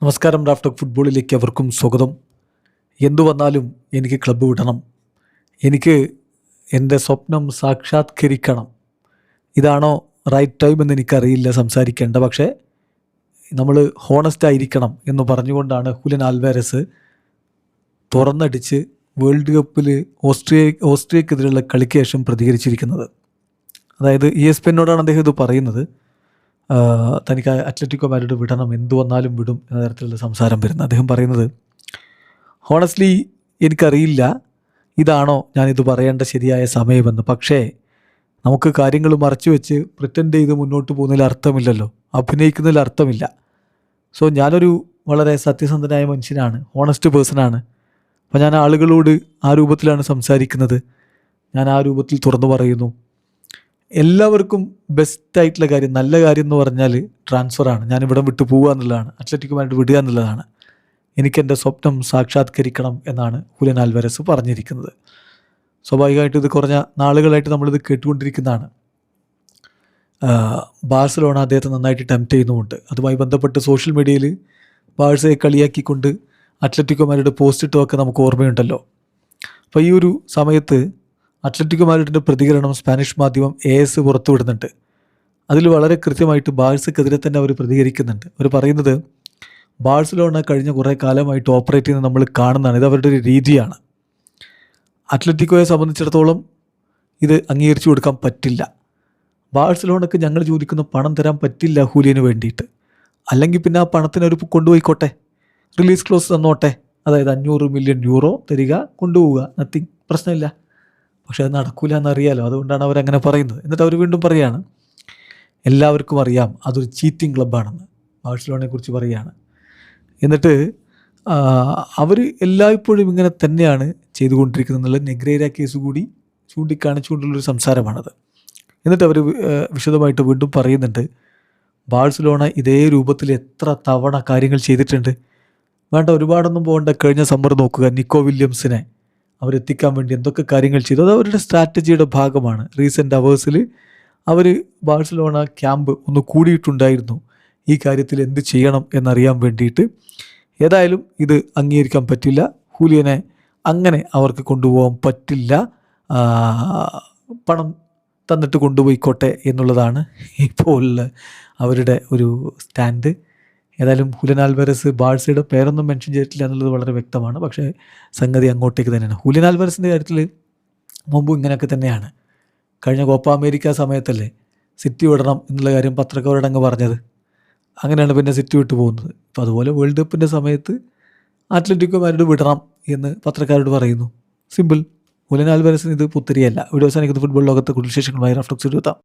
നമസ്കാരം. Raf talk ഫുട്ബോളിലേക്ക് അവർക്കും സ്വാഗതം. എന്തു വന്നാലും എനിക്ക് ക്ലബ്ബ് വിടണം, എനിക്ക് എൻ്റെ സ്വപ്നം സാക്ഷാത്കരിക്കണം. ഇതാണോ റൈറ്റ് ടൈം എന്ന് എനിക്കറിയില്ല സംസാരിക്കേണ്ട, പക്ഷേ നമ്മൾ ഹോണസ്റ്റ് ആയിരിക്കണം എന്ന് പറഞ്ഞുകൊണ്ടാണ് ഹുലിയൻ ആൽവാരസ് തുറന്നടിച്ച് വേൾഡ് കപ്പിൽ ഓസ്ട്രിയക്കെതിരെയുള്ള കളിക്ക് ശേഷം പ്രതികരിച്ചിരിക്കുന്നത്. അതായത് ESPN അദ്ദേഹം ഇത് പറയുന്നത്. തനിക്ക് അത്ലറ്റിക്കോ മാഡ്രിഡ് വിടണം, എന്തു വന്നാലും വിടും എന്ന തരത്തിലുള്ള സംസാരം വരുന്നത്. അദ്ദേഹം പറയുന്നത്, ഹോണസ്റ്റ്ലി എനിക്കറിയില്ല ഇതാണോ ഞാനിത് പറയേണ്ട ശരിയായ സമയമെന്ന്. പക്ഷേ നമുക്ക് കാര്യങ്ങൾ മറച്ചു വെച്ച് പ്രിറ്റൻഡ് ചെയ്ത് മുന്നോട്ട് പോകുന്നതിൽ അർത്ഥമില്ലല്ലോ, അഭിനയിക്കുന്നതിൽ അർത്ഥമില്ല. സോ ഞാനൊരു വളരെ സത്യസന്ധനായ മനുഷ്യനാണ്, ഹോണസ്റ്റ് പേഴ്സണാണ്. അപ്പോൾ ഞാൻ ആളുകളോട് ആ രൂപത്തിലാണ് സംസാരിക്കുന്നത്, ഞാൻ ആ രൂപത്തിൽ തുറന്നു പറയുന്നു. എല്ലാവർക്കും ബെസ്റ്റായിട്ടുള്ള കാര്യം, നല്ല കാര്യം എന്ന് പറഞ്ഞാൽ ട്രാൻസ്ഫറാണ്. ഞാനിവിടെ വിട്ടു പോവുക എന്നുള്ളതാണ്, അത്ലറ്റിക്കോ മാഡ്രിഡ് വിടുക എന്നുള്ളതാണ്. എനിക്കെൻ്റെ സ്വപ്നം സാക്ഷാത്കരിക്കണം എന്നാണ് ഹുലിയൻ ആൽവാരസ് പറഞ്ഞിരിക്കുന്നത്. സ്വാഭാവികമായിട്ടും ഇത് കുറഞ്ഞ നാളുകളായിട്ട് നമ്മളിത് കേട്ടുകൊണ്ടിരിക്കുന്നതാണ്. ബാഴ്സലോണ അദ്ദേഹത്തെ നന്നായിട്ട് ടെംപ്റ്റ് ചെയ്യുന്നുമുണ്ട്. അതുമായി ബന്ധപ്പെട്ട് സോഷ്യൽ മീഡിയയിൽ ബാഴ്സയെ കളിയാക്കിക്കൊണ്ട് അത്ലറ്റിക്കോ മാഡ്രിഡ് പോസ്റ്റ് ഇട്ടതൊക്കെ നമുക്ക് ഓർമ്മയുണ്ടല്ലോ. അപ്പോൾ ഈ ഒരു സമയത്ത് അത്ലറ്റിക്കോ മാഡ്രിഡിൻ്റെ പ്രതികരണം സ്പാനിഷ് മാധ്യമം AS പുറത്തുവിടുന്നുണ്ട്. അതിൽ വളരെ കൃത്യമായിട്ട് ബാഴ്സക്കെതിരെ തന്നെ അവർ പ്രതികരിക്കുന്നുണ്ട്. അവർ പറയുന്നത്, ബാഴ്സലോണ കഴിഞ്ഞ കുറേ കാലമായിട്ട് ഓപ്പറേറ്റ് ചെയ്യുന്നത് നമ്മൾ കാണുന്നതാണ്, ഇത് അവരുടെ ഒരു രീതിയാണ്. അത്ലറ്റിക്കോയെ സംബന്ധിച്ചിടത്തോളം ഇത് അംഗീകരിച്ചു കൊടുക്കാൻ പറ്റില്ല. ബാഴ്സലോണക്ക് ഞങ്ങൾ ചോദിക്കുന്ന പണം തരാൻ പറ്റില്ല ഹൂലിയന് വേണ്ടിയിട്ട്. അല്ലെങ്കിൽ പിന്നെ ആ പണത്തിനൊരു കൊണ്ടുപോയിക്കോട്ടെ, റിലീസ് ക്ലോസ് തന്നോട്ടെ. അതായത് 500 മില്യൺ യൂറോ തരിക, കൊണ്ടുപോവുക, നത്തിങ്, പ്രശ്നമില്ല. പക്ഷേ അത് നടക്കില്ല എന്നറിയാലോ, അതുകൊണ്ടാണ് അവരങ്ങനെ പറയുന്നത്. എന്നിട്ട് അവർ വീണ്ടും പറയുകയാണ്, എല്ലാവർക്കും അറിയാം അതൊരു ചീറ്റിംഗ് ക്ലബ്ബാണെന്ന് ബാഴ്സലോണയെക്കുറിച്ച് പറയുകയാണ്. എന്നിട്ട് അവർ എല്ലായ്പ്പോഴും ഇങ്ങനെ തന്നെയാണ് ചെയ്തുകൊണ്ടിരിക്കുന്നത് എന്നുള്ള നെഗ്രേര കേസ് കൂടി ചൂണ്ടിക്കാണിച്ചുകൊണ്ടുള്ളൊരു സംസാരമാണത്. എന്നിട്ട് അവർ വിശദമായിട്ട് വീണ്ടും പറയുന്നുണ്ട്, ബാഴ്സലോണ ഇതേ രൂപത്തിൽ എത്ര തവണ കാര്യങ്ങൾ ചെയ്തിട്ടുണ്ട്. വേണ്ട, ഒരുപാടൊന്നും പോകേണ്ട. കഴിഞ്ഞ സമ്മർ നോക്കുക, നിക്കോ വില്യംസിനെ അവരെത്തിക്കാൻ വേണ്ടി എന്തൊക്കെ കാര്യങ്ങൾ ചെയ്തു. അത് അവരുടെ സ്ട്രാറ്റജിയുടെ ഭാഗമാണ്. റീസെൻ്റ് അവേഴ്സിൽ അവർ ബാഴ്സലോണ ക്യാമ്പ് ഒന്ന് കൂടിയിട്ടുണ്ടായിരുന്നു ഈ കാര്യത്തിൽ എന്ത് ചെയ്യണം എന്നറിയാൻ വേണ്ടിയിട്ട്. ഏതായാലും ഇത് അംഗീകരിക്കാൻ പറ്റില്ല, ഹൂലിയനെ അങ്ങനെ അവർക്ക് കൊണ്ടുപോകാൻ പറ്റില്ല, പണം തന്നിട്ട് കൊണ്ടുപോയിക്കോട്ടെ എന്നുള്ളതാണ് ഇപ്പോൾ അവരുടെ ഒരു സ്റ്റാൻഡ്. ഏതായാലും ഹുലിയൻ ആൽവാരസ് ബാഴ്സയുടെ പേരൊന്നും മെൻഷൻ ചെയ്തിട്ടില്ല എന്നുള്ളത് വളരെ വ്യക്തമാണ്. പക്ഷേ സംഗതി അങ്ങോട്ടേക്ക് തന്നെയാണ്. ഹുലിയൻ ആൽവാരസിൻ്റെ കാര്യത്തിൽ മുമ്പും ഇങ്ങനെയൊക്കെ തന്നെയാണ്. കഴിഞ്ഞ കോപ്പ അമേരിക്ക സമയത്തല്ലേ സിറ്റി വിടണം എന്നുള്ള കാര്യം പത്രക്കാരോടങ്ങ് പറഞ്ഞത്. അങ്ങനെയാണ് പിന്നെ സിറ്റി വിട്ടു പോകുന്നത്. അപ്പോൾ അതുപോലെ വേൾഡ് കപ്പിൻ്റെ സമയത്ത് അത്ലറ്റിക്കോ മാഡ്രിഡ് വിടണം എന്ന് പത്രക്കാരോട് പറയുന്നു. സിമ്പിൾ. ഹുലിയൻ ആൽവാരസിന് ഇത് പുത്തരിയല്ല. വീഡിയോ അവസാനിക്കുന്ന ഫുട്ബോൾ ലോകത്തെ കൂടുതൽ വിശേഷങ്ങളുമായി റാഫ് ടോക്സ് എത്താം.